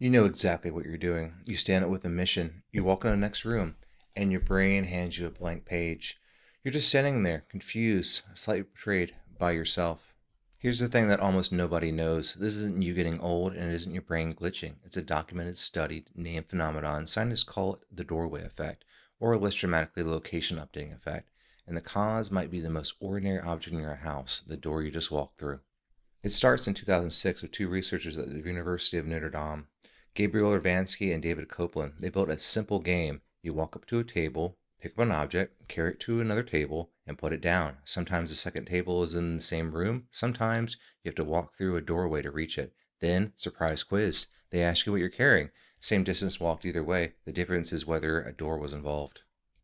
You know exactly what you're doing. You stand up with a mission, you walk in the next room, and your brain hands you a blank page. You're just standing there, confused, slightly betrayed by yourself. Here's the thing that almost nobody knows. This isn't you getting old and it isn't your brain glitching. It's a documented, studied, named phenomenon. Scientists call it the doorway effect, or less dramatically, the location updating effect. And the cause might be the most ordinary object in your house, the door you just walked through. It starts in 2006 with two researchers at the University of Notre Dame, Gabriel Urbanski and David Copeland. They built a simple game. You walk up to a table, pick up an object, carry it to another table, and put it down. Sometimes the second table is in the same room. Sometimes you have to walk through a doorway to reach it. Then, surprise quiz. They ask you what you're carrying. Same distance walked either way. The difference is whether a door was involved.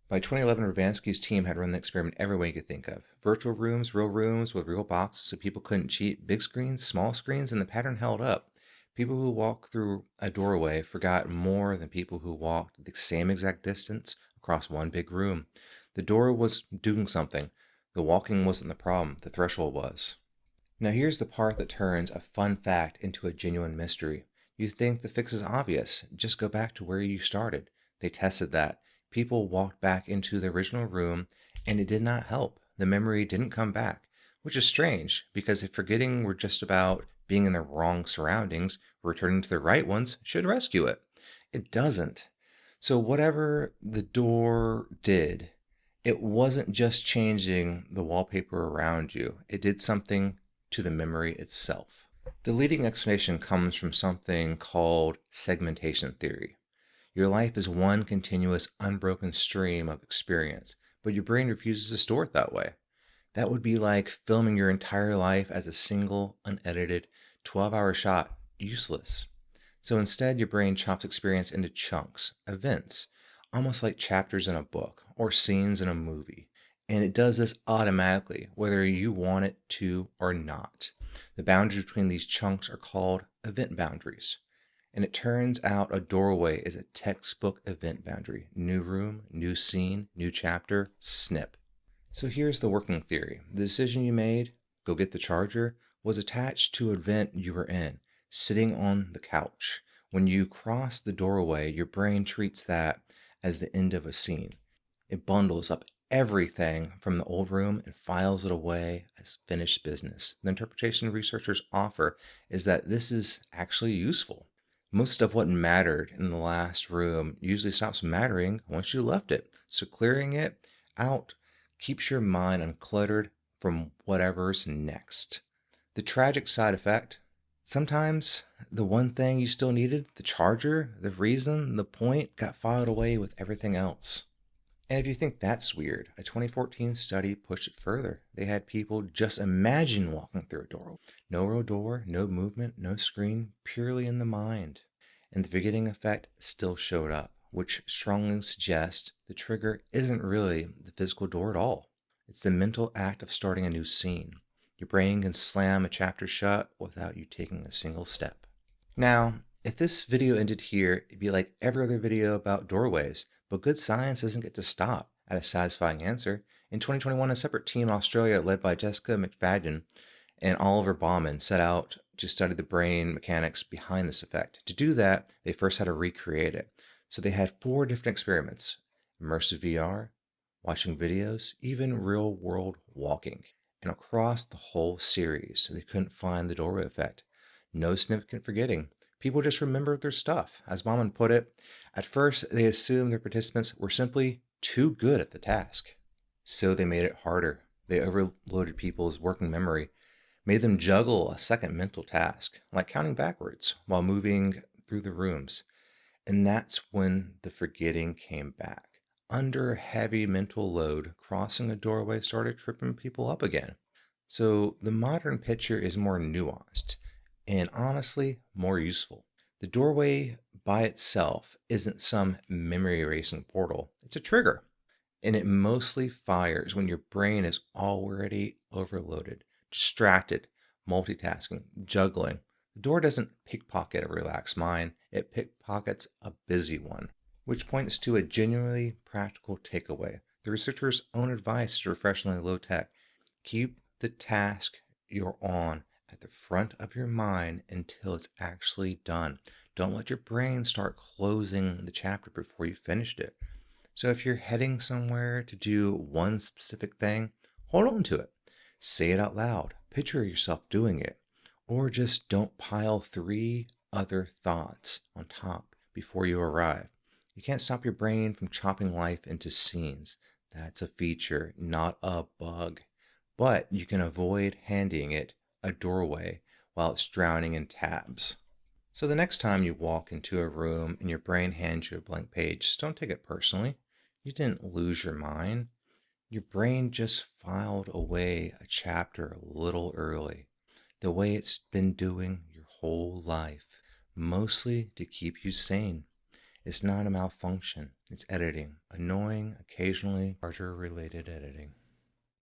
By 2011, Urbanski's team had run the experiment every way you could think of. Virtual rooms, real rooms with real boxes so people couldn't cheat, big screens, small screens, and the pattern held up. People who walked through a doorway forgot more than people who walked the same exact distance across one big room. The door was doing something. The walking wasn't the problem, the threshold was. Now here's the part that turns a fun fact into a genuine mystery. You think the fix is obvious. Just go back to where you started. They tested that. People walked back into the original room and it did not help. The memory didn't come back, which is strange because if forgetting were just about being in the wrong surroundings, returning to the right ones should rescue it. It doesn't. So whatever the door did, it wasn't just changing the wallpaper around you. It did something to the memory itself. The leading explanation comes from something called segmentation theory. Your life is one continuous, unbroken stream of experience, but your brain refuses to store it that way. That would be like filming your entire life as a single, unedited, 12-hour shot. Useless. So instead, your brain chops experience into chunks, events, almost like chapters in a book or scenes in a movie. And it does this automatically, whether you want it to or not. The boundaries between these chunks are called event boundaries. And it turns out a doorway is a textbook event boundary. New room, new scene, new chapter, snip. So here's the working theory. The decision you made, go get the charger, was attached to an event you were in, sitting on the couch. When you cross the doorway, your brain treats that as the end of a scene. It bundles up everything from the old room and files it away as finished business. The interpretation researchers offer is that this is actually useful. Most of what mattered in the last room usually stops mattering once you left it. So clearing it out keeps your mind uncluttered from whatever's next. The tragic side effect, sometimes the one thing you still needed, the charger, the reason, the point, got filed away with everything else. And if you think that's weird, a 2014 study pushed it further. They had people just imagine walking through a door. No real door, no movement, no screen, purely in the mind. And the forgetting effect still showed up, which strongly suggests the trigger isn't really the physical door at all. It's the mental act of starting a new scene. Your brain can slam a chapter shut without you taking a single step. Now, if this video ended here, it'd be like every other video about doorways, but good science doesn't get to stop at a satisfying answer. In 2021, a separate team in Australia led by Jessica McFadden and Oliver Bauman set out to study the brain mechanics behind this effect. To do that, they first had to recreate it. So they had 4 different experiments: immersive VR, watching videos, even real-world walking. And across the whole series, they couldn't find the doorway effect. No significant forgetting. People just remembered their stuff. As Bauman put it, at first they assumed their participants were simply too good at the task. So they made it harder. They overloaded people's working memory, made them juggle a second mental task, like counting backwards while moving through the rooms. And that's when the forgetting came back. Under heavy mental load, crossing a doorway started tripping people up again. So the modern picture is more nuanced and honestly more useful. The doorway by itself isn't some memory erasing portal, it's a trigger. And it mostly fires when your brain is already overloaded, distracted, multitasking, juggling. The door doesn't pickpocket a relaxed mind, it pickpockets a busy one, which points to a genuinely practical takeaway. The researcher's own advice is refreshingly low tech. Keep the task you're on at the front of your mind until it's actually done. Don't let your brain start closing the chapter before you finished it. So if you're heading somewhere to do one specific thing, hold on to it. Say it out loud. Picture yourself doing it. Or just don't pile three other thoughts on top before you arrive. You can't stop your brain from chopping life into scenes. That's a feature, not a bug. But you can avoid handing it a doorway while it's drowning in tabs. So the next time you walk into a room and your brain hands you a blank page, just don't take it personally. You didn't lose your mind. Your brain just filed away a chapter a little early, the way it's been doing your whole life, mostly to keep you sane. It's not a malfunction, it's editing, annoying, occasionally larger related editing.